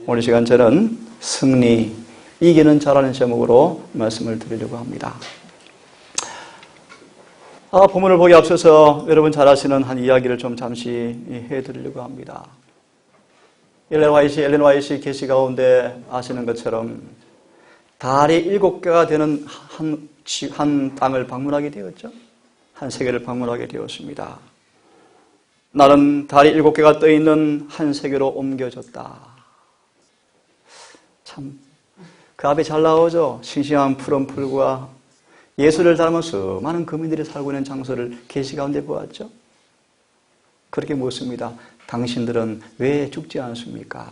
오늘 시간 저는 승리, 이기는 자라는 제목으로 말씀을 드리려고 합니다. 본문을 보기 앞서서 여러분 잘 아시는 한 이야기를 좀 잠시 해드리려고 합니다. 엘렌 화이트 계시 가운데 아시는 것처럼 달이 7개가 되는 한 땅을 방문하게 되었죠. 한 세계를 방문하게 되었습니다. 나는 달이 7개가 떠있는 한 세계로 옮겨졌다. 참, 그 앞에 잘 나오죠. 싱싱한 푸른 풀과 예수를 닮은 수많은 거민들이 살고 있는 장소를 계시 가운데 보았죠. 그렇게 묻습니다. 당신들은 왜 죽지 않습니까?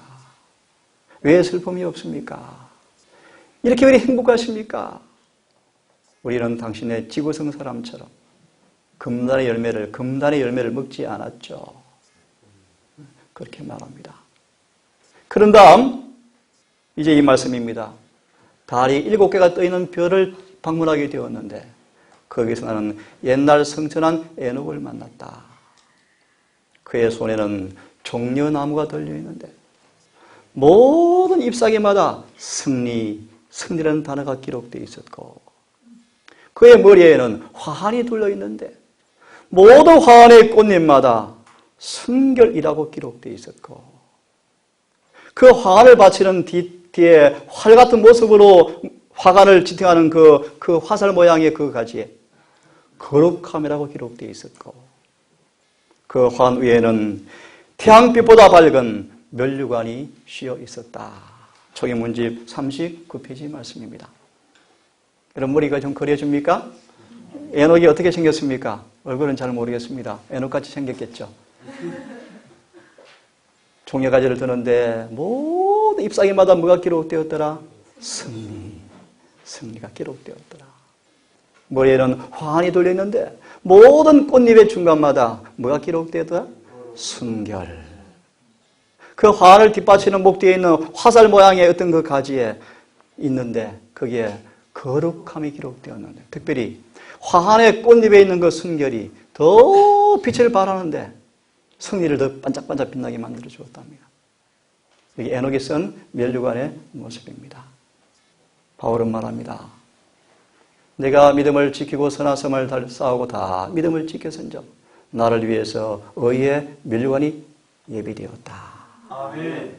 왜 슬픔이 없습니까? 이렇게 왜 행복하십니까? 우리는 당신의 지구성 사람처럼 금단의 열매를 먹지 않았죠. 그렇게 말합니다. 그런 다음 이제 이 말씀입니다. 달이 7개가 떠있는 별을 방문하게 되었는데 거기서 나는 옛날 성천한 에녹을 만났다. 그의 손에는 종려나무가 들려있는데 모든 잎사귀마다 승리라는 단어가 기록되어 있었고 그의 머리에는 화환이 둘러있는데 모든 화환의 꽃잎마다 순결이라고 기록되어 있었고 그 화환을 바치는 뒤에 활 같은 모습으로 화관을 지탱하는 그 화살 모양의 그 가지에 거룩함이라고 기록되어 있었고 그 화관 위에는 태양빛보다 밝은 면류관이 씌어 있었다. 초기문집 39페이지 말씀입니다. 여러분 머리가 좀 그려집니까? 에녹이 어떻게 생겼습니까? 얼굴은 잘 모르겠습니다. 에녹같이 생겼겠죠. 종려가지를 드는데 모든 잎사귀마다 뭐가 기록되었더라? 승리가 기록되었더라. 머리에는 화환이 돌려있는데 모든 꽃잎의 중간마다 뭐가 기록되었더라? 순결. 그 화환을 뒷받치는 목 뒤에 있는 화살 모양의 어떤 그 가지에 있는데 거기에 거룩함이 기록되었는데 특별히 화환의 꽃잎에 있는 그 순결이 더 빛을 발하는데 승리를 더 반짝반짝 빛나게 만들어 주었답니다. 여기 에녹이 쓴 면류관의 모습입니다. 바울은 말합니다. 내가 믿음을 지키고 선한 싸움을 싸우고 다 믿음을 지켰은즉 나를 위해서 의의 면류관이 예비되었다. 아멘.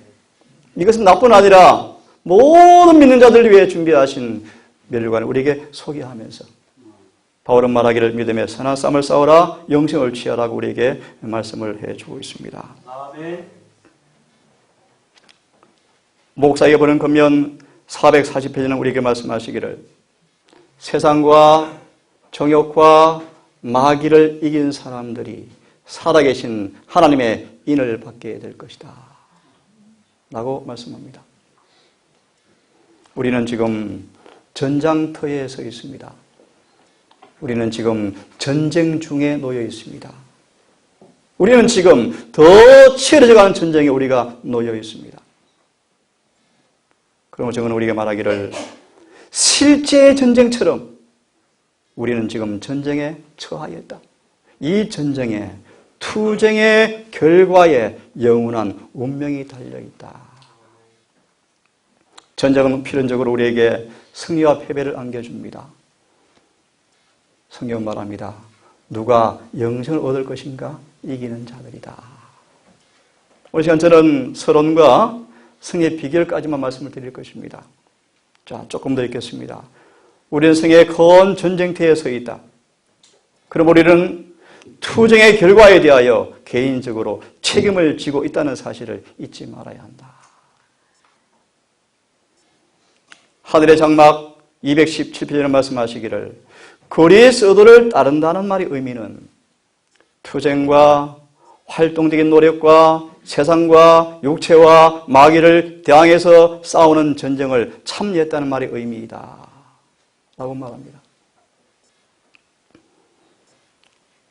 이것은 나뿐 아니라 모든 믿는 자들을 위해 준비하신 면류관을 우리에게 소개하면서 바울은 말하기를 믿음의 선한 싸움을 싸우라 영생을 취하라고 우리에게 말씀을 해주고 있습니다. 아멘. 목사에게 보는 겉면 440페이지는 우리에게 말씀하시기를 세상과 정욕과 마귀를 이긴 사람들이 살아계신 하나님의 인을 받게 될 것이다 라고 말씀합니다. 우리는 지금 전장터에 서 있습니다. 우리는 지금 전쟁 중에 놓여 있습니다. 우리는 지금 더 치열해져가는 전쟁에 우리가 놓여 있습니다. 그러면 저는 우리가 말하기를 실제 전쟁처럼 우리는 지금 전쟁에 처하였다. 이 전쟁에 투쟁의 결과에 영원한 운명이 달려있다. 전쟁은 필연적으로 우리에게 승리와 패배를 안겨줍니다. 성경은 말합니다. 누가 영생을 얻을 것인가? 이기는 자들이다. 오늘 시간 저는 서론과 승리의 비결까지만 말씀을 드릴 것입니다. 자, 조금 더 읽겠습니다. 우리는 승리의 큰 전쟁터에 서 있다. 그럼 우리는 투쟁의 결과에 대하여 개인적으로 책임을 지고 있다는 사실을 잊지 말아야 한다. 하늘의 장막 217페이지에 말씀하시기를 그리스 의도를 따른다는 말의 의미는 투쟁과 활동적인 노력과 세상과 육체와 마귀를 대항해서 싸우는 전쟁을 참여했다는 말의 의미이다 라고 말합니다.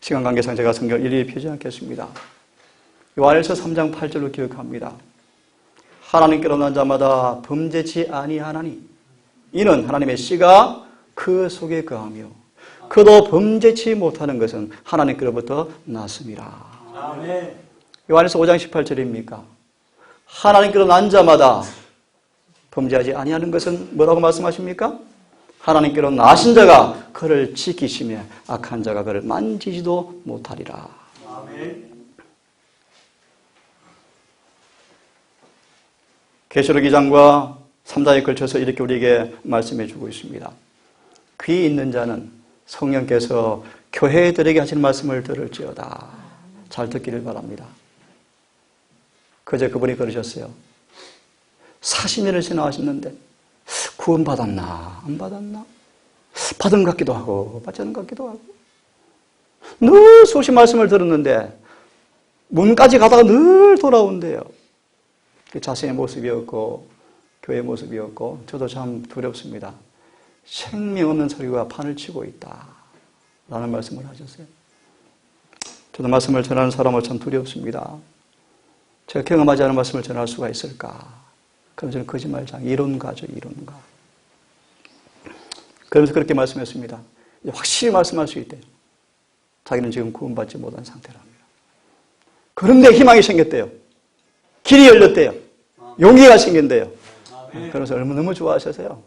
시간 관계상 제가 성경을 일일이 펴지 않겠습니다. 요한일서 3장 8절로 기억합니다. 하나님께로 난 자마다 범죄치 아니하나니 이는 하나님의 씨가 그 속에 거하며 그도 범죄치 못하는 것은 하나님께로부터 났습니다. 아멘. 요한일서 5장 18절입니까? 하나님께로 난 자마다 범죄하지 아니하는 것은 뭐라고 말씀하십니까? 하나님께로 나신 자가 그를 지키시며 악한 자가 그를 만지지도 못하리라. 아멘. 계시록 2장과 3장에 걸쳐서 이렇게 우리에게 말씀해 주고 있습니다. 귀 있는 자는 성령께서 교회들에게 하시는 말씀을 들을지어다. 잘 듣기를 바랍니다. 그제 그분이 그러셨어요. 40년을 신앙하셨는데 구원 받았나 안 받았나? 받은 것 같기도 하고 받지 않은 것 같기도 하고 늘 수없이 말씀을 들었는데 문까지 가다가 늘 돌아온대요. 자신의 모습이었고 교회의 모습이었고 저도 참 두렵습니다. 생명 없는 소리가 판을 치고 있다 라는 말씀을 하셨어요. 저도 말씀을 전하는 사람은 참 두렵습니다. 제가 경험하지 않은 말씀을 전할 수가 있을까? 그럼 저는 거짓말장, 이론가죠, 이론가. 그러면서 그렇게 말씀했습니다. 확실히 말씀할 수 있대요. 자기는 지금 구원받지 못한 상태랍니다. 그런데 희망이 생겼대요. 길이 열렸대요. 용기가 생긴대요. 그래서 너무 좋아하셔서요.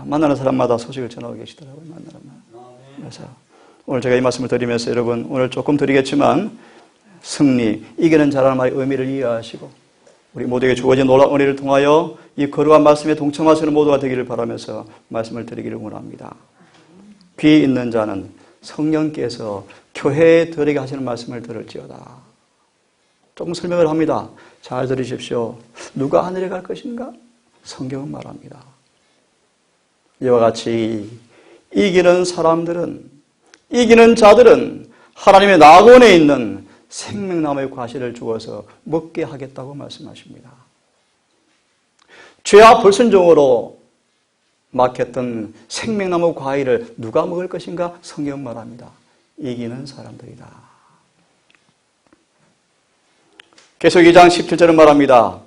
만나는 사람마다 소식을 전하고 계시더라고요. 만나는 사람. 그래서 오늘 제가 이 말씀을 드리면서 여러분 오늘 조금 드리겠지만 승리, 이기는 자라는 말의 의미를 이해하시고 우리 모두에게 주어진 놀라운 은혜를 통하여 이 거룩한 말씀에 동참하시는 모두가 되기를 바라면서 말씀을 드리기를 원합니다. 귀 있는 자는 성령께서 교회들에게 하시는 말씀을 들을지어다. 조금 설명을 합니다. 잘 들으십시오. 누가 하늘에 갈 것인가? 성경은 말합니다. 이와 같이 이기는 사람들은, 이기는 자들은 하나님의 낙원에 있는 생명나무의 과실을 주어서 먹게 하겠다고 말씀하십니다. 죄와 불순종으로 막혔던 생명나무 과일을 누가 먹을 것인가? 성경 말합니다. 이기는 사람들이다. 계속 2장 17절은 말합니다.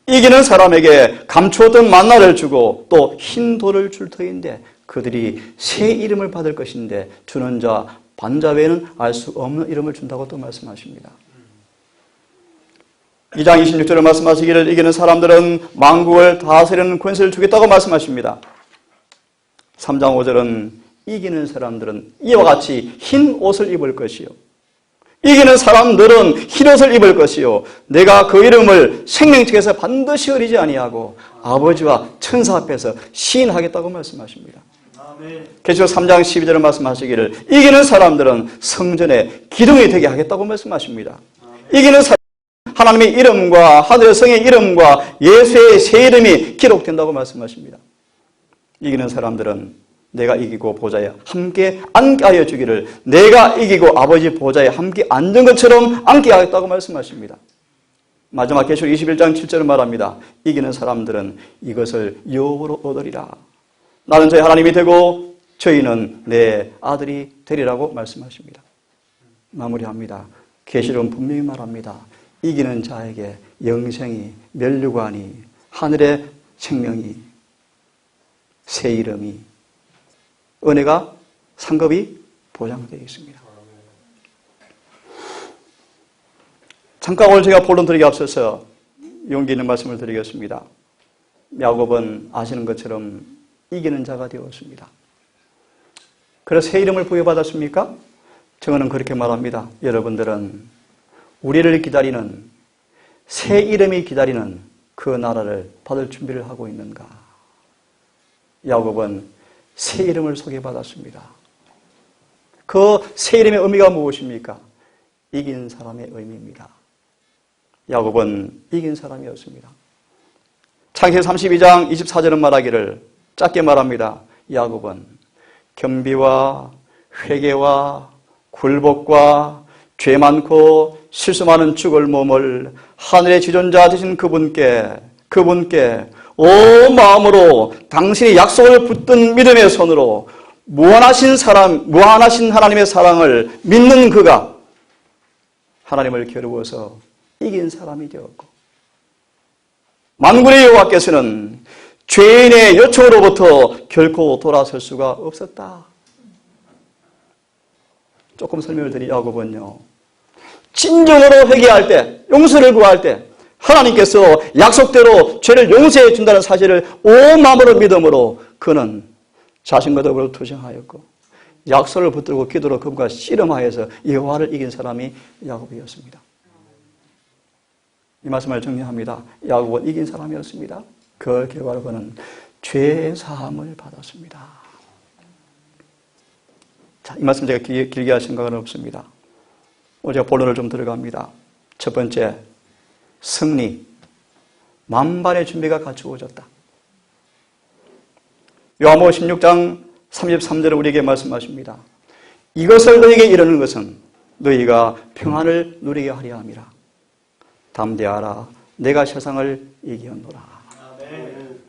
이기는 사람에게 감추었던 만나를 주고 또 흰 돌을 줄 터인데 그들이 새 이름을 받을 것인데 주는 자 반자 외에는 알 수 없는 이름을 준다고 또 말씀하십니다. 2장 26절을 말씀하시기를 이기는 사람들은 만국을 다스리는 권세를 주겠다고 말씀하십니다. 3장 5절은 이기는 사람들은 이와 같이 흰 옷을 입을 것이요. 이기는 사람들은 흰 옷을 입을 것이요. 내가 그 이름을 생명책에서 반드시 어리지 아니하고 아버지와 천사 앞에서 시인하겠다고 말씀하십니다. 계시록 3장 12절을 말씀하시기를 이기는 사람들은 성전에 기둥이 되게 하겠다고 말씀하십니다. 이기는 사람은 하나님의 이름과 하늘의 성의 이름과 예수의 새 이름이 기록된다고 말씀하십니다. 이기는 사람들은 내가 이기고 보좌에 함께 앉게 하여 주기를 내가 이기고 아버지 보좌에 함께 앉은 것처럼 앉게 하겠다고 말씀하십니다. 마지막 계시록 21장 7절을 말합니다. 이기는 사람들은 이것을 유업으로 얻으리라. 나는 저희 하나님이 되고 저희는 내 아들이 되리라고 말씀하십니다. 마무리합니다. 계시록은 분명히 말합니다. 이기는 자에게 영생이, 면류관이, 하늘의 생명이, 새 이름이, 은혜가, 상급이 보장되어 있습니다. 잠깐 오늘 제가 본론 드리기 앞서서 용기 있는 말씀을 드리겠습니다. 야곱은 아시는 것처럼 이기는 자가 되었습니다. 그래서 새 이름을 부여받았습니까? 저는 그렇게 말합니다. 여러분들은 우리를 기다리는 새 이름이 기다리는 그 나라를 받을 준비를 하고 있는가? 야곱은 새 이름을 소개받았습니다. 그 새 이름의 의미가 무엇입니까? 이긴 사람의 의미입니다. 야곱은 이긴 사람이었습니다. 창세기 32장 24절은 말하기를 짧게 말합니다. 야곱은 겸비와 회개와 굴복과 죄 많고 실수 많은 죽을 몸을 하늘의 지존자 되신 그분께 온 마음으로 당신이 약속을 붙든 믿음의 손으로 무한하신 하나님의 사랑을 믿는 그가 하나님을 겨루어서 이긴 사람이 되었고 만군의 여호와께서는 죄인의 요청으로부터 결코 돌아설 수가 없었다. 조금 설명을 드리 야곱은요. 진정으로 회개할 때, 용서를 구할 때 하나님께서 약속대로 죄를 용서해 준다는 사실을 온 마음으로 믿음으로 그는 자신과 더불어 투쟁하였고 약속을 붙들고 기도로 그분과 씨름하여서 여호와를 이긴 사람이 야곱이었습니다. 이 말씀을 정리합니다. 야곱은 이긴 사람이었습니다. 그 결과로 그는 죄 사함을 받았습니다. 자, 이 말씀 제가 길게 할 생각은 없습니다. 오늘 제가 본론을 좀 들어갑니다. 첫 번째, 승리. 만반의 준비가 갖추어졌다. 요한복음 16장 33절에 우리에게 말씀하십니다. 이것을 너희에게 이르는 것은 너희가 평안을 누리게 하려 함이라. 담대하라. 내가 세상을 이기었노라. 아멘.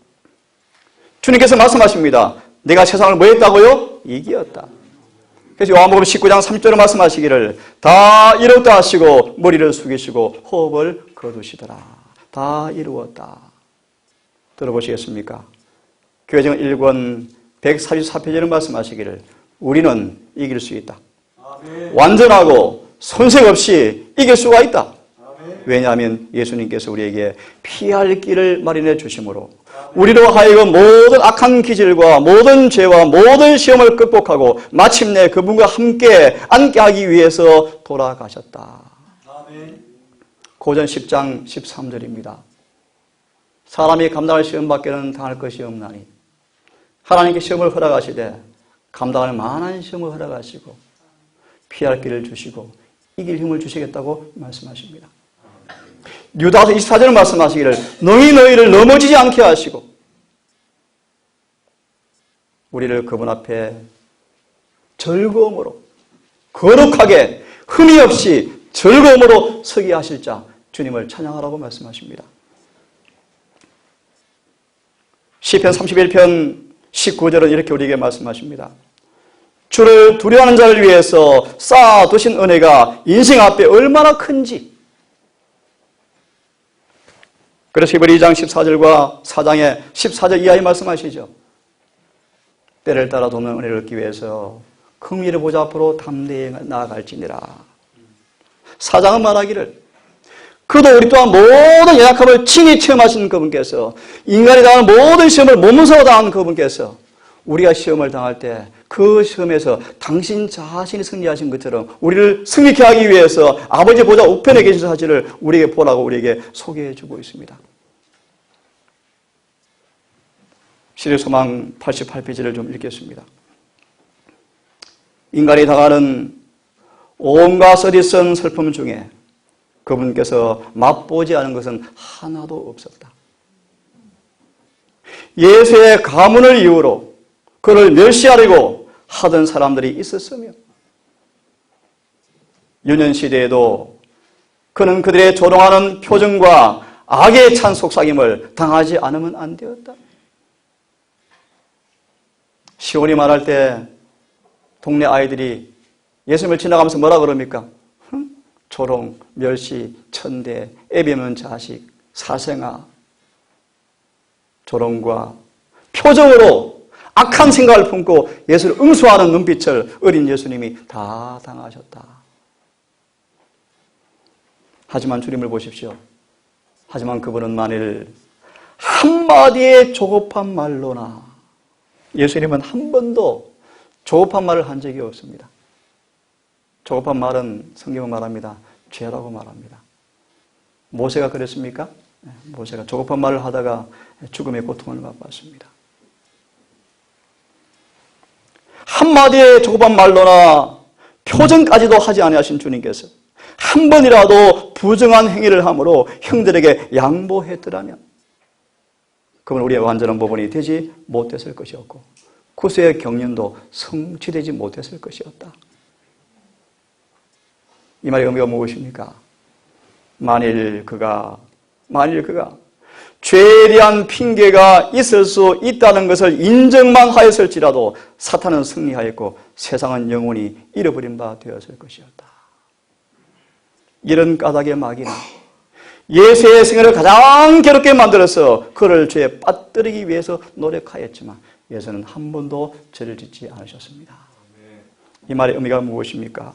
주님께서 말씀하십니다. 내가 세상을 뭐 했다고요? 이기었다. 그래서 요한복음 19장 30절에 말씀하시기를 다 이뤘다 하시고 머리를 숙이시고 호흡을 거두시더라. 다 이루었다. 들어보시겠습니까? 교회정 1권 144페이지를 말씀하시기를 우리는 이길 수 있다. 아멘. 완전하고 손색 없이 이길 수가 있다. 아멘. 왜냐하면 예수님께서 우리에게 피할 길을 마련해 주심으로 우리로 하여금 모든 악한 기질과 모든 죄와 모든 시험을 극복하고 마침내 그분과 함께 앉게 하기 위해서 돌아가셨다. 아멘. 고전 10장 13절입니다. 사람이 감당할 시험밖에는 당할 것이 없나니 하나님께 시험을 허락하시되 감당할 만한 시험을 허락하시고 피할 길을 주시고 이길 힘을 주시겠다고 말씀하십니다. 유다서 24절을 말씀하시기를 너희를 넘어지지 않게 하시고 우리를 그분 앞에 즐거움으로 거룩하게 흠이 없이 즐거움으로 서게 하실 자 주님을 찬양하라고 말씀하십니다. 시편 31편 19절은 이렇게 우리에게 말씀하십니다. 주를 두려워하는 자를 위해서 쌓아두신 은혜가 인생 앞에 얼마나 큰지. 그래서 히브리 2장 14절과 4장의 14절 이하에 말씀하시죠. 때를 따라 돕는 은혜를 얻기 위해서 긍휼을 보좌 앞으로 담대히 나아갈지니라. 4장은 말하기를 그도 우리 또한 모든 연약함을 친히 체험하신 그분께서 인간이 당하는 모든 시험을 몸소 당한 그분께서 우리가 시험을 당할 때 그 시험에서 당신 자신이 승리하신 것처럼 우리를 승리케 하기 위해서 아버지 보좌 우편에 계신 사실을 우리에게 보라고 우리에게 소개해 주고 있습니다. 시대소망 88페이지를 좀 읽겠습니다. 인간이 당하는 온갖 서리선 슬픔 중에 그분께서 맛보지 않은 것은 하나도 없었다. 예수의 가문을 이유로 그를 멸시하려고 하던 사람들이 있었으며 유년시대에도 그는 그들의 조롱하는 표정과 악에 찬 속삭임을 당하지 않으면 안 되었다. 시온이 말할 때 동네 아이들이 예수님을 지나가면서 뭐라 그럽니까? 조롱, 멸시, 천대, 애비 없는 자식, 사생아, 조롱과 표정으로 악한 생각을 품고 예수를 응수하는 눈빛을 어린 예수님이 다 당하셨다. 하지만 주님을 보십시오. 하지만 그분은 만일 한마디의 조급한 말로나 예수님은 한 번도 조급한 말을 한 적이 없습니다. 조급한 말은 성경은 말합니다. 죄라고 말합니다. 모세가 그랬습니까? 모세가 조급한 말을 하다가 죽음의 고통을 맛봤습니다. 한마디의 조급한 말로나 표정까지도 하지 아니하신 주님께서 한 번이라도 부정한 행위를 함으로 형들에게 양보했더라면 그건 우리의 완전한 부분이 되지 못했을 것이었고 구세의 경륜도 성취되지 못했을 것이었다. 이 말의 의미가 무엇입니까? 만일 그가 죄에 대한 핑계가 있을 수 있다는 것을 인정만 하였을지라도 사탄은 승리하였고 세상은 영원히 잃어버린 바 되었을 것이었다. 이런 까닭의 마귀는 예수의 생애를 가장 괴롭게 만들어서 그를 죄에 빠뜨리기 위해서 노력하였지만 예수는 한 번도 죄를 짓지 않으셨습니다. 이 말의 의미가 무엇입니까?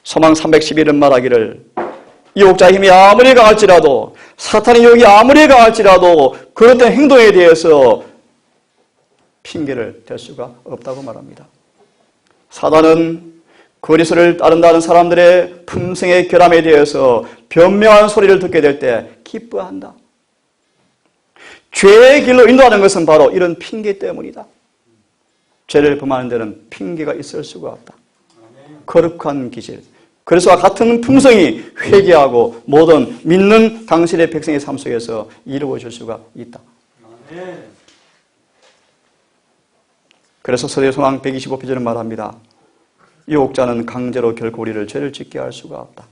소망 311은 말하기를 유혹자의 힘이 아무리 강할지라도, 사탄의 유혹이 아무리 강할지라도 그런 행동에 대해서 핑계를 댈 수가 없다고 말합니다. 사단은 그리스도를 따른다는 사람들의 품성의 결함에 대해서 변명하는 소리를 듣게 될 때 기뻐한다. 죄의 길로 인도하는 것은 바로 이런 핑계 때문이다. 죄를 범하는 데는 핑계가 있을 수가 없다. 거룩한 기질, 그리스도와 같은 품성이 회개하고 모든 믿는 당신의 백성의 삶 속에서 이루어질 수가 있다. 그래서 서대소망 125페이지는 말합니다. 유혹자는 강제로 결코 우리를 죄를 짓게 할 수가 없다.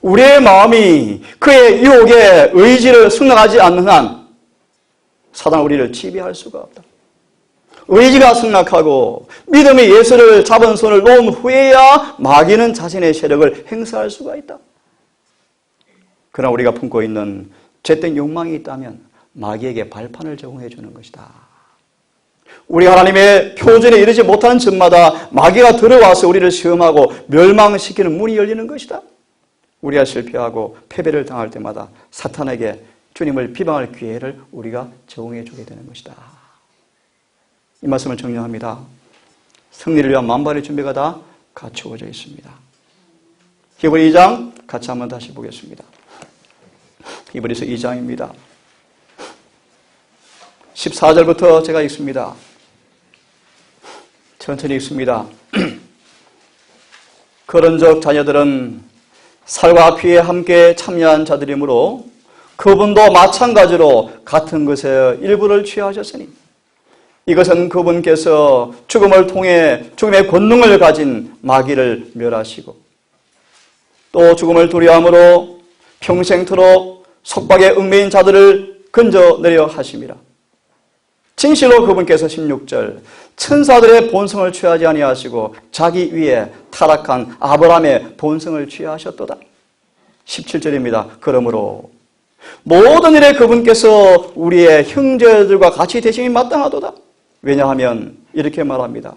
우리의 마음이 그의 유혹에 의지를 승낙하지 않는 한 사단은 우리를 지배할 수가 없다. 의지가 승낙하고 믿음의 예수를 잡은 손을 놓은 후에야 마귀는 자신의 세력을 행사할 수가 있다. 그러나 우리가 품고 있는 죄된 욕망이 있다면 마귀에게 발판을 제공해 주는 것이다. 우리 하나님의 표준에 이르지 못하는 점마다 마귀가 들어와서 우리를 시험하고 멸망시키는 문이 열리는 것이다. 우리가 실패하고 패배를 당할 때마다 사탄에게 주님을 비방할 기회를 우리가 제공해 주게 되는 것이다. 이 말씀을 정리합니다. 승리를 위한 만반의 준비가 다 갖추어져 있습니다. 히브리 2장 같이 한번 다시 보겠습니다. 히브리서 2장입니다. 14절부터 제가 읽습니다. 천천히 읽습니다. 그런즉 자녀들은 살과 피에 함께 참여한 자들이므로 그분도 마찬가지로 같은 것에 일부를 취하셨으니 이것은 그분께서 죽음을 통해 죽음의 권능을 가진 마귀를 멸하시고 또 죽음을 두려움으로 평생토록 속박에 얽매인 자들을 건져내려 하심이라. 진실로 그분께서 16절 천사들의 본성을 취하지 아니하시고 자기 위에 타락한 아브라함의 본성을 취하셨도다. 17절입니다. 그러므로 모든 일에 그분께서 우리의 형제들과 같이 되심이 마땅하도다. 왜냐하면 이렇게 말합니다.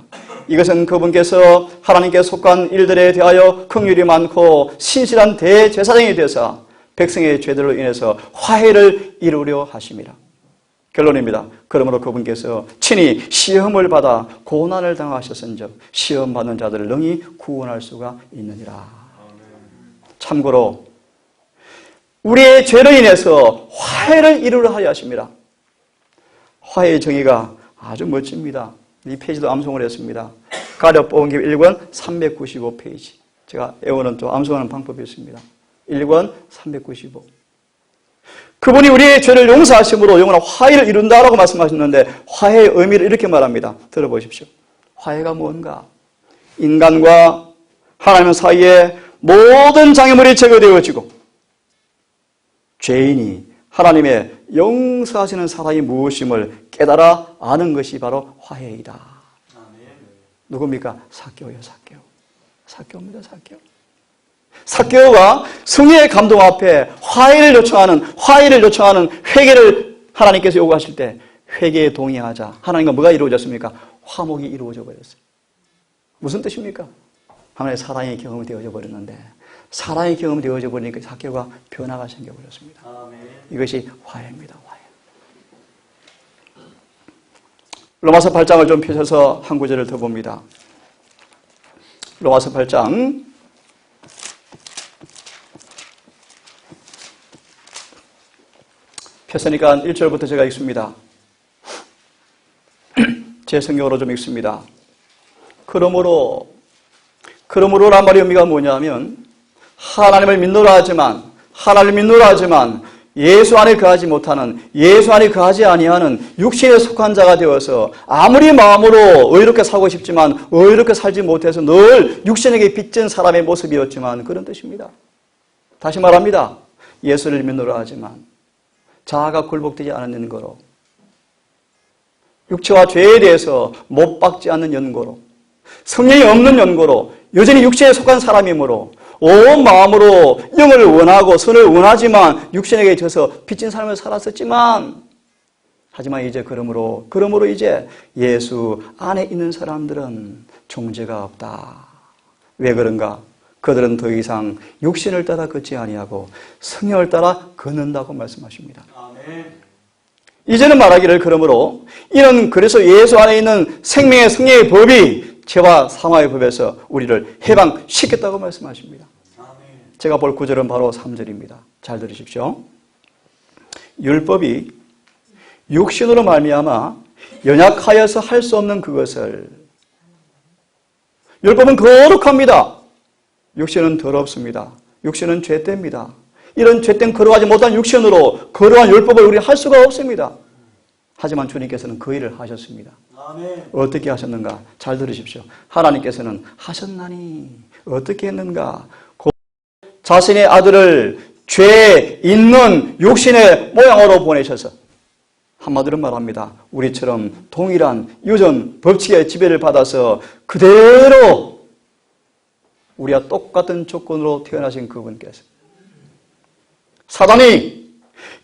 이것은 그분께서 하나님께 속한 일들에 대하여 긍휼이 많고 신실한 대제사장이 되사 백성의 죄들로 인해서 화해를 이루려 하심이라. 결론입니다. 그러므로 그분께서 친히 시험을 받아 고난을 당하셨은즉 시험받는 자들을 능히 구원할 수가 있느니라. 참고로 우리의 죄로 인해서 화해를 이루려 하려 하십니다. 화해의 정의가 아주 멋집니다. 이 페이지도 암송을 했습니다. 가려 뽑은 게 1권 395페이지. 제가 애원은 또 암송하는 방법이 있습니다. 1권 395. 그분이 우리의 죄를 용서하심으로 영원한 화해를 이룬다라고 말씀하셨는데 화해의 의미를 이렇게 말합니다. 들어보십시오. 화해가 뭔가? 인간과 하나님 사이에 모든 장애물이 제거되어지고 죄인이 하나님의 용서하시는 사랑이 무엇임을 깨달아 아는 것이 바로 화해이다. 누굽니까? 삭개오예요. 삭개오입니다. 삭개오가 승리의 감동 앞에 화해를 요청하는 회개를 하나님께서 요구하실 때 회개에 동의하자. 하나님과 뭐가 이루어졌습니까? 화목이 이루어져 버렸어요. 무슨 뜻입니까? 하나님의 사랑이 경험되어져 버렸는데 사랑이 경험되어져 버리니까 삭개오가 변화가 생겨버렸습니다. 이것이 화해입니다. 화해. 로마서 8장을 좀 펴셔서 한 구절을 더 봅니다. 로마서 8장 폈으니까 1절부터 제가 읽습니다. 제 성경으로 좀 읽습니다. 그러므로란 말의 의미가 뭐냐면 하나님을 믿노라 하지만 예수 안에 거하지 못하는, 예수 안에 거하지 아니하는 육신에 속한 자가 되어서 아무리 마음으로 의롭게 살고 싶지만 의롭게 살지 못해서 늘 육신에게 빚진 사람의 모습이었지만 그런 뜻입니다. 다시 말합니다. 예수를 믿노라 하지만 자아가 굴복되지 않는 거로, 육체와 죄에 대해서 못 박지 않는 연고로, 성령이 없는 연고로 여전히 육체에 속한 사람이므로 온 마음으로 영을 원하고 선을 원하지만 육신에게 져서 빚진 삶을 살았었지만 하지만 이제 그러므로 이제 예수 안에 있는 사람들은 정죄가 없다. 왜 그런가? 그들은 더 이상 육신을 따라 걷지 아니하고 성령을 따라 걷는다고 말씀하십니다. 아멘. 이제는 말하기를 그러므로 이는 그래서 예수 안에 있는 생명의 성령의 법이 죄와 사망의 법에서 우리를 해방시켰다고 말씀하십니다. 아멘. 제가 볼 구절은 바로 3절입니다. 잘 들으십시오. 율법이 육신으로 말미암아 연약하여서 할 수 없는 그것을, 율법은 거룩합니다. 육신은 더럽습니다. 육신은 죄됩니다. 이런 죄된 거룩하지 못한 육신으로 거룩한 율법을 우리가 할 수가 없습니다. 하지만 주님께서는 그 일을 하셨습니다. 아멘. 어떻게 하셨는가? 잘 들으십시오. 하나님께서는 하셨나니 어떻게 했는가? 곧 자신의 아들을 죄 있는 육신의 모양으로 보내셔서, 한마디로 말합니다. 우리처럼 동일한 유전 법칙의 지배를 받아서 그대로 우리와 똑같은 조건으로 태어나신 그분께서, 사단이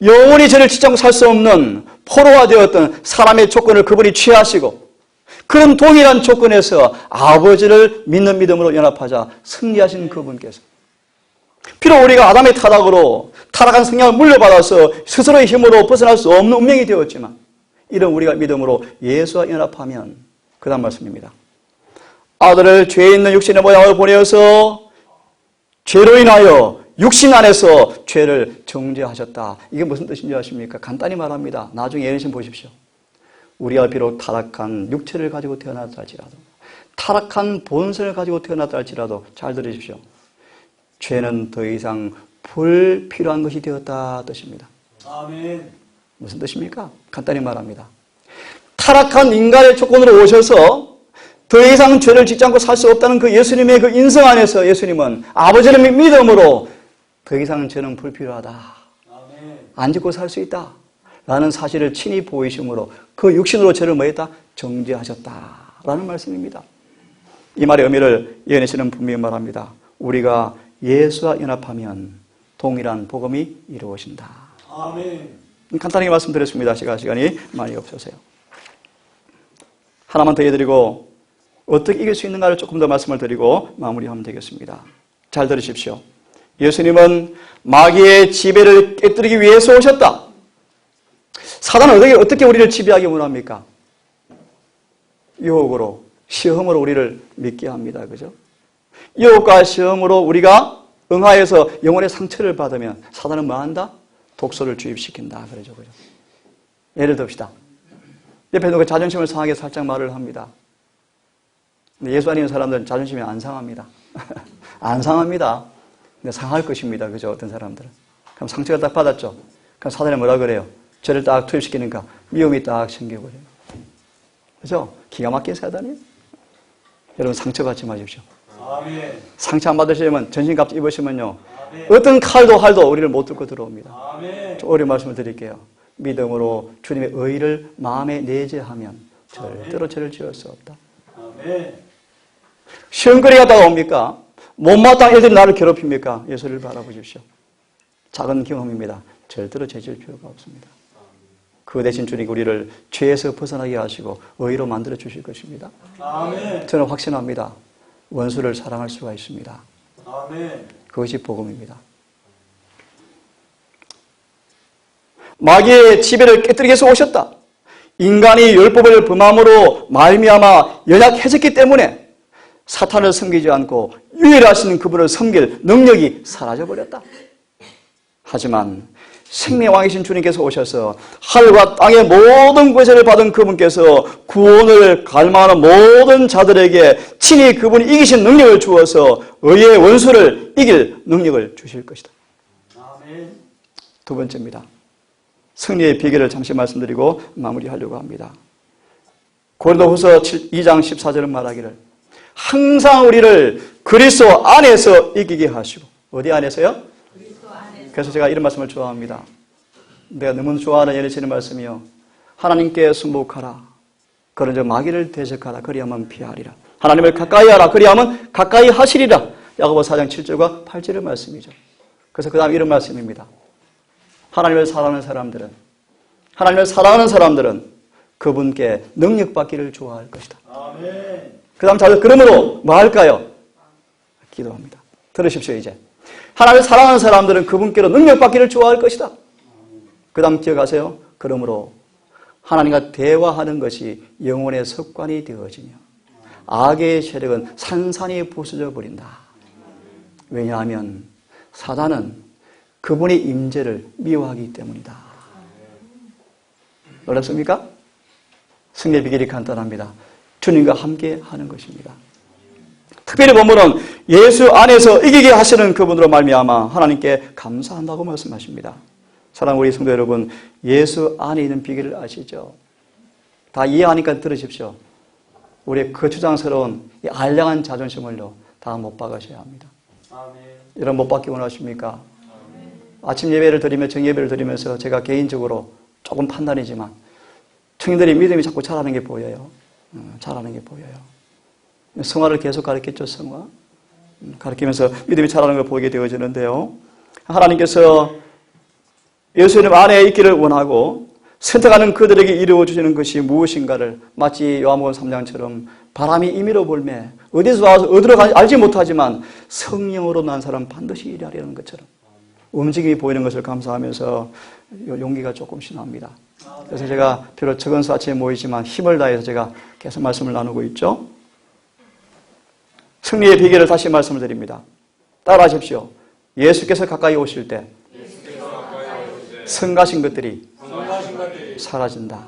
영원히 죄를 짓지 않고 살 수 없는 포로화되었던 사람의 조건을 그분이 취하시고, 그런 동일한 조건에서 아버지를 믿는 믿음으로 연합하자 승리하신 그분께서, 비록 우리가 아담의 타락으로 타락한 성향을 물려받아서 스스로의 힘으로 벗어날 수 없는 운명이 되었지만, 이런 우리가 믿음으로 예수와 연합하면, 그 다음 말씀입니다. 아들을 죄 있는 육신의 모양을 보내어서 죄로 인하여 육신 안에서 죄를 정죄하셨다. 이게 무슨 뜻인지 아십니까? 간단히 말합니다. 나중에 예언신 보십시오. 우리가 비록 타락한 육체를 가지고 태어났다 할지라도, 타락한 본성을 가지고 태어났다 할지라도, 잘 들으십시오. 죄는 더 이상 불필요한 것이 되었다 뜻입니다. 아멘. 무슨 뜻입니까? 간단히 말합니다. 타락한 인간의 조건으로 오셔서 더 이상 죄를 짓지 않고 살 수 없다는 그 예수님의 그 인성 안에서 예수님은 아버지를 믿음으로 더 이상 죄는 불필요하다. 아멘. 안 짓고 살 수 있다. 라는 사실을 친히 보이심으로 그 육신으로 죄를 뭐했다? 정죄하셨다. 라는 말씀입니다. 이 말의 의미를 예언하시는 분명히 말합니다. 우리가 예수와 연합하면 동일한 복음이 이루어진다. 아멘. 간단하게 말씀드렸습니다. 시간이 많이 없어서요. 하나만 더 해드리고 어떻게 이길 수 있는가를 조금 더 말씀을 드리고 마무리하면 되겠습니다. 잘 들으십시오. 예수님은 마귀의 지배를 깨뜨리기 위해서 오셨다. 사단은 어떻게 우리를 지배하기 원합니까? 유혹으로, 시험으로 우리를 믿게 합니다. 그죠? 유혹과 시험으로 우리가 응하여서 영혼의 상처를 받으면 사단은 뭐 한다? 독소를 주입시킨다. 그러죠. 그죠? 예를 듭시다. 옆에 누가 자존심을 상하게 살짝 말을 합니다. 근데 예수 안 믿는 사람들은 자존심이 안 상합니다. 안 상합니다. 근데 상할 것입니다. 그죠? 어떤 사람들은. 그럼 상처를 딱 받았죠. 그럼 사단이 뭐라 그래요? 죄를 딱 투입시키니까 미움이 딱 생겨버려요. 그죠? 기가 막힌 사단이에요. 여러분 상처 받지 마십시오. 아멘. 상처 안 받으시려면 전신갑주 입으시면요. 아멘. 어떤 칼도 활도 우리를 못 뚫고 들어옵니다. 아멘. 좀 어려운 말씀을 드릴게요. 믿음으로 주님의 의를 마음에 내재하면 절대로 죄를 지을 수 없다. 아멘. 시험거리 가다가 옵니까? 못마땅한 일들이 나를 괴롭힙니까? 예수를 바라보십시오. 작은 경험입니다. 절대로 죄 지을 필요가 없습니다. 그 대신 주님이 우리를 죄에서 벗어나게 하시고 의로 만들어 주실 것입니다. 아멘. 저는 확신합니다. 원수를 사랑할 수가 있습니다. 아멘. 그것이 복음입니다. 마귀의 지배를 깨뜨리기 위해서 오셨다. 인간이 율법을 범함으로 말미암아 연약해졌기 때문에 사탄을 섬기지 않고 유일하신 그분을 섬길 능력이 사라져버렸다. 하지만 생명왕이신 주님께서 오셔서 하늘과 땅의 모든 권세를 받은 그분께서 구원을 갈망하는 모든 자들에게 친히 그분이 이기신 능력을 주어서 의의 원수를 이길 능력을 주실 것이다. 아멘. 두 번째입니다. 승리의 비결을 잠시 말씀드리고 마무리하려고 합니다. 고린도후서 2장 14절은 말하기를 항상 우리를 그리스도 안에서 이기게 하시고, 어디 안에서요? 그래서 제가 이런 말씀을 좋아합니다. 내가 너무 좋아하는 예리치는 말씀이요. 하나님께 순복하라. 그런즉 마귀를 대적하라. 그리하면 피하리라. 하나님을 가까이 하라. 그리하면 가까이 하시리라. 야고보 4장 7절과 8절의 말씀이죠. 그래서 그 다음 이런 말씀입니다. 하나님을 사랑하는 사람들은 그분께 능력받기를 좋아할 것이다. 아멘. 그 다음 잘 그러므로 뭐 할까요? 기도합니다. 들으십시오, 이제. 하나님을 사랑하는 사람들은 그분께로 능력받기를 좋아할 것이다. 그 다음 기억하세요. 그러므로 하나님과 대화하는 것이 영혼의 습관이 되어지며 악의 세력은 산산이 부서져 버린다. 왜냐하면 사단은 그분의 임재를 미워하기 때문이다. 놀랍습니까? 승리의 비결이 간단합니다. 주님과 함께 하는 것입니다. 특별히 본문은 예수 안에서 이기게 하시는 그분으로 말미암아 하나님께 감사한다고 말씀하십니다. 사랑하는 우리 성도 여러분, 예수 안에 있는 비결을 아시죠? 다 이해하니까 들으십시오. 우리의 거추장스러운 이 알량한 자존심을요, 다 못 박으셔야 합니다. 아멘. 여러분 못 받기 원하십니까? 아침 예배를 드리며 정예배를 드리면서 제가 개인적으로 조금 판단이지만 청년들이 믿음이 자꾸 자라는 게 보여요. 자라는 게 보여요. 성화를 계속 가르쳤죠, 성화. 가르치면서 믿음이 자라는 걸 보게 되어지는데요. 하나님께서 예수님 안에 있기를 원하고 선택하는 그들에게 이루어주시는 것이 무엇인가를 마치 요한복음 3장처럼 바람이 임의로 불매 어디서 와서 어디로 가는지 알지 못하지만 성령으로 난 사람 반드시 일하려는 것처럼 움직임이 보이는 것을 감사하면서 용기가 조금씩 납니다. 그래서 제가 비록 적은 수 아침에 모이지만 힘을 다해서 제가 계속 말씀을 나누고 있죠. 승리의 비결을 다시 말씀을 드립니다. 따라하십시오. 예수께서 가까이 오실 때 성가신 것들이 사라진다.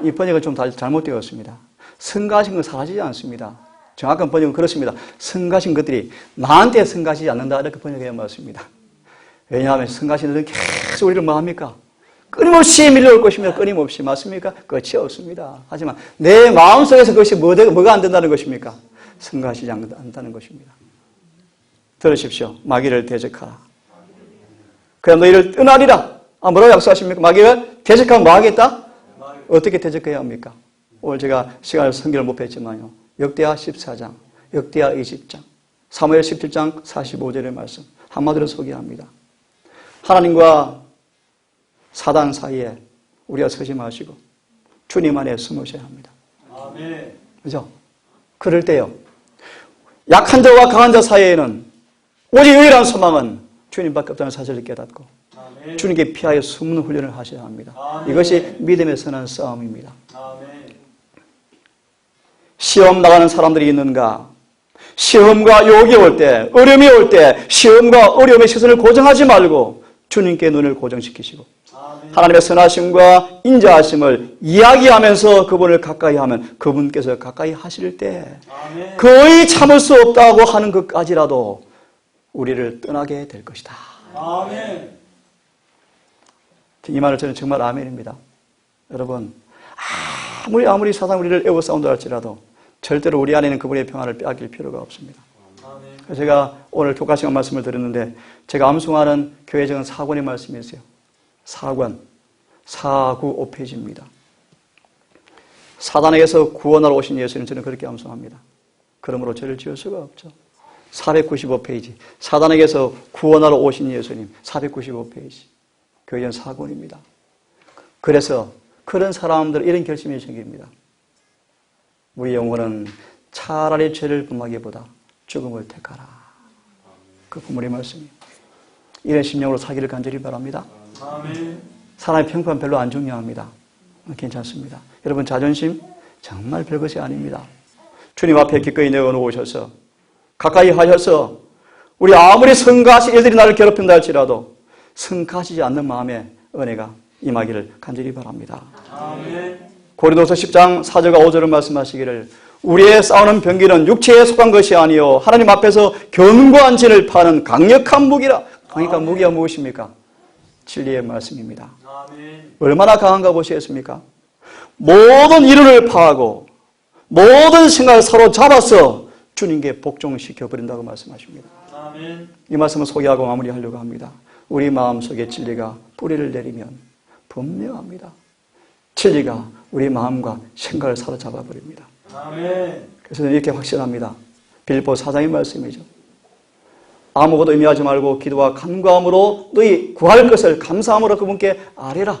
이 번역은 좀 잘못되었습니다. 성가신 건 사라지지 않습니다. 정확한 번역은 그렇습니다. 성가신 것들이 나한테 성가시지 않는다. 이렇게 번역해야 맞습니다. 왜냐하면 성가신 것들은 계속 우리를 뭐합니까? 끊임없이 밀려올 것입니다. 끊임없이. 맞습니까? 끝이 없습니다. 하지만 내 마음속에서 그것이 뭐가 안 된다는 것입니까? 성가시지 않는다는 것입니다. 들으십시오. 마귀를 대적하라. 그럼 너희를 떠나리라. 뭐라고 약속하십니까? 마귀를 대적하면 뭐 하겠다? 어떻게 대적해야 합니까? 오늘 제가 시간을 성경을 못 뺐지만요. 역대하 14장, 역대하 20장, 사무엘 17장 45절의 말씀 한마디로 소개합니다. 하나님과 사단 사이에 우리가 서지 마시고 주님 안에 숨으셔야 합니다. 아멘. 그죠? 그럴 때요. 약한 자와 강한 자 사이에는 오직 유일한 소망은 주님밖에 없다는 사실을 깨닫고 아멘. 주님께 피하여 숨는 훈련을 하셔야 합니다. 아멘. 이것이 믿음에 서는 싸움입니다. 아멘. 시험 나가는 사람들이 있는가? 시험과 유혹이 올 때, 어려움이 올 때 시험과 어려움의 시선을 고정하지 말고 주님께 눈을 고정시키시고 아멘. 하나님의 선하심과 인자하심을 이야기하면서 그분을 가까이 하면 그분께서 가까이 하실 때 아멘. 거의 참을 수 없다고 하는 것까지라도 우리를 떠나게 될 것이다. 아멘. 이 말을 저는 정말 아멘입니다. 여러분, 아무리 사단 우리를 애워싸운다 할지라도 절대로 우리 안에 있는 그분의 평안을 빼앗길 필요가 없습니다. 아멘. 그래서 제가 오늘 교과 시간 말씀을 드렸는데 제가 암송하는 교회 적은 4권의 말씀이 있어요. 4권, 495페이지입니다. 사단에게서 구원하러 오신 예수님 저는 그렇게 암송합니다. 그러므로 죄를 지을 수가 없죠. 495페이지, 사단에게서 구원하러 오신 예수님 495페이지, 교회전 4권입니다. 그래서 그런 사람들은 이런 결심이 생깁니다. 우리 영혼은 차라리 죄를 범하기보다 죽음을 택하라. 그 부모의 말씀이에요. 이런 심령으로 사기를 간절히 바랍니다. 아멘. 사람의 평판 별로 안 중요합니다. 괜찮습니다. 여러분 자존심 정말 별것이 아닙니다. 주님 앞에 기꺼이 내어놓으셔서 가까이 하셔서 우리 아무리 성가시 애들이 나를 괴롭힌다 할지라도 성가시지 않는 마음의 은혜가 임하기를 간절히 바랍니다. 아멘. 고린도서 10장 4절과 5절을 말씀하시기를 우리의 싸우는 병기는 육체에 속한 것이 아니요 하나님 앞에서 견고한 진을 파는 강력한 무기라. 강력한 무기가 무엇입니까? 진리의 말씀입니다. 아멘. 얼마나 강한가 보시겠습니까? 모든 이론을 파하고 모든 생각을 사로잡아서 주님께 복종시켜버린다고 말씀하십니다. 아멘. 이 말씀을 소개하고 마무리하려고 합니다. 우리 마음속에 진리가 뿌리를 내리면 분명합니다. 진리가 우리 마음과 생각을 사로잡아 버립니다. 아멘. 그래서 이렇게 확신합니다. 빌립보 4장의 말씀이죠. 아무것도 의미하지 말고 기도와 간구함으로 너희 구할 것을 감사함으로 그분께 아뢰라.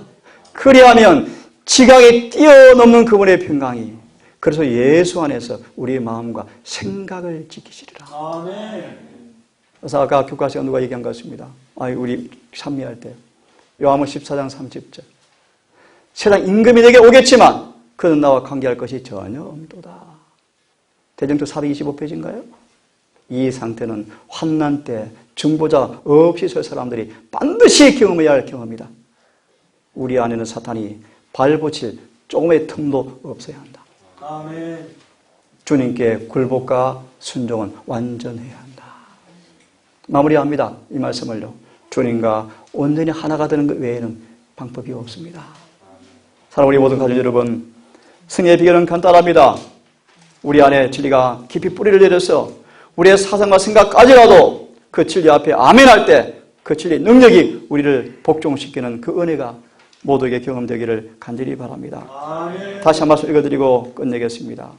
그리하면 지각에 뛰어넘는 그분의 평강이 그래서 예수 안에서 우리의 마음과 생각을 지키시리라. 아멘. 그래서 아까 교과서에 누가 얘기한 것 같습니다. 우리 찬미할 때 요한복음 14장 30절. 세상 임금이 내게 오겠지만 그는 나와 관계할 것이 전혀 없도다. 대정토 425페이지인가요? 이 상태는 환난 때 중보자 없이 설 사람들이 반드시 경험해야 할 경험이다. 우리 안에는 사탄이 발붙일 조금의 틈도 없어야 한다. 아멘. 주님께 굴복과 순종은 완전해야 한다. 마무리합니다. 이 말씀을요. 주님과 온전히 하나가 되는 것 외에는 방법이 없습니다. 사랑하는 우리 모든 가족 여러분, 승리의 비결은 간단합니다. 우리 안에 진리가 깊이 뿌리를 내려서 우리의 사상과 생각까지라도 그 진리 앞에 아멘할 때 그 진리의 능력이 우리를 복종시키는 그 은혜가 모두에게 경험되기를 간절히 바랍니다. 아멘. 다시 한 말씀 읽어드리고 끝내겠습니다.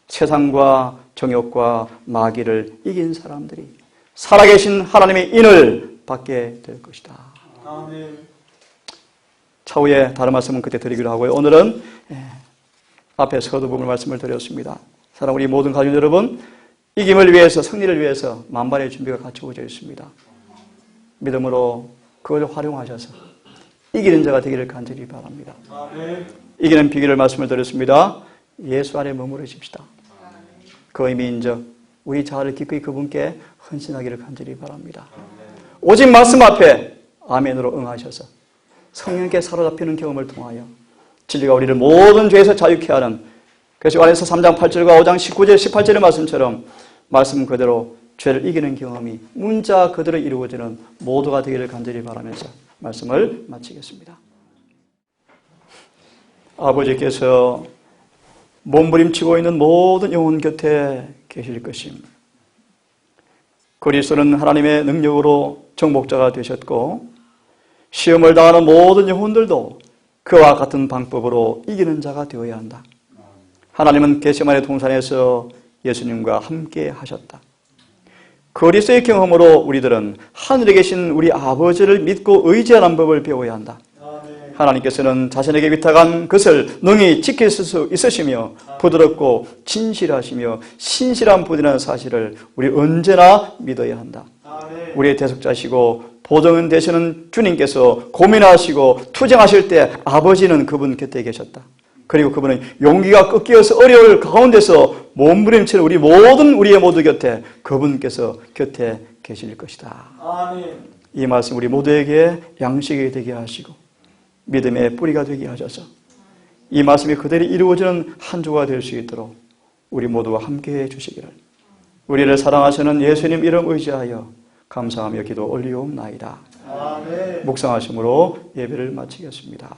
세상과 정욕과 마귀를 이긴 사람들이 살아계신 하나님의 인을 받게 될 것이다. 아멘. 차후에 다른 말씀은 그때 드리기로 하고요. 오늘은 앞에 서두 부분 말씀을 드렸습니다. 사랑하는 우리 모든 가족 여러분, 이김을 위해서, 승리를 위해서 만반의 준비가 갖추어져 있습니다. 믿음으로 그걸 활용하셔서 이기는 자가 되기를 간절히 바랍니다. 아멘. 이기는 비결을 말씀을 드렸습니다. 예수 안에 머무르십시다. 그 의미인즉 우리 자아를 기꺼이 그분께 헌신하기를 간절히 바랍니다. 오직 말씀 앞에 아멘으로 응하셔서 성령께 사로잡히는 경험을 통하여 진리가 우리를 모든 죄에서 자유케 하는, 그래서 요한에서 3장 8절과 5장 19절 18절의 말씀처럼 말씀 그대로 죄를 이기는 경험이 문자 그대로 이루어지는 모두가 되기를 간절히 바라면서 말씀을 마치겠습니다. 아버지께서 몸부림치고 있는 모든 영혼 곁에 계실 것임. 그리스도는 하나님의 능력으로 정복자가 되셨고 시험을 당하는 모든 영혼들도 그와 같은 방법으로 이기는 자가 되어야 한다. 하나님은 겟세마네 동산에서 예수님과 함께 하셨다. 그리스도의 경험으로 우리들은 하늘에 계신 우리 아버지를 믿고 의지하는 법을 배워야 한다. 하나님께서는 자신에게 위탁한 것을 능히 지킬 수 있으시며 부드럽고 진실하시며 신실한 분이라는 사실을 우리 언제나 믿어야 한다. 우리의 대속자시고 보증은 되시는 주님께서 고민하시고 투쟁하실 때 아버지는 그분 곁에 계셨다. 그리고 그분은 용기가 꺾여서 어려울 가운데서 몸부림치는 우리의 모두 곁에 그분께서 곁에 계실 것이다. 아멘. 이 말씀 우리 모두에게 양식이 되게 하시고 믿음의 뿌리가 되게 하셔서 이 말씀이 그대로 이루어지는 한 주가 될 수 있도록 우리 모두와 함께해 주시기를 우리를 사랑하시는 예수님 이름 의지하여 감사하며 기도 올리옵나이다. 아멘. 묵상하심으로 예배를 마치겠습니다.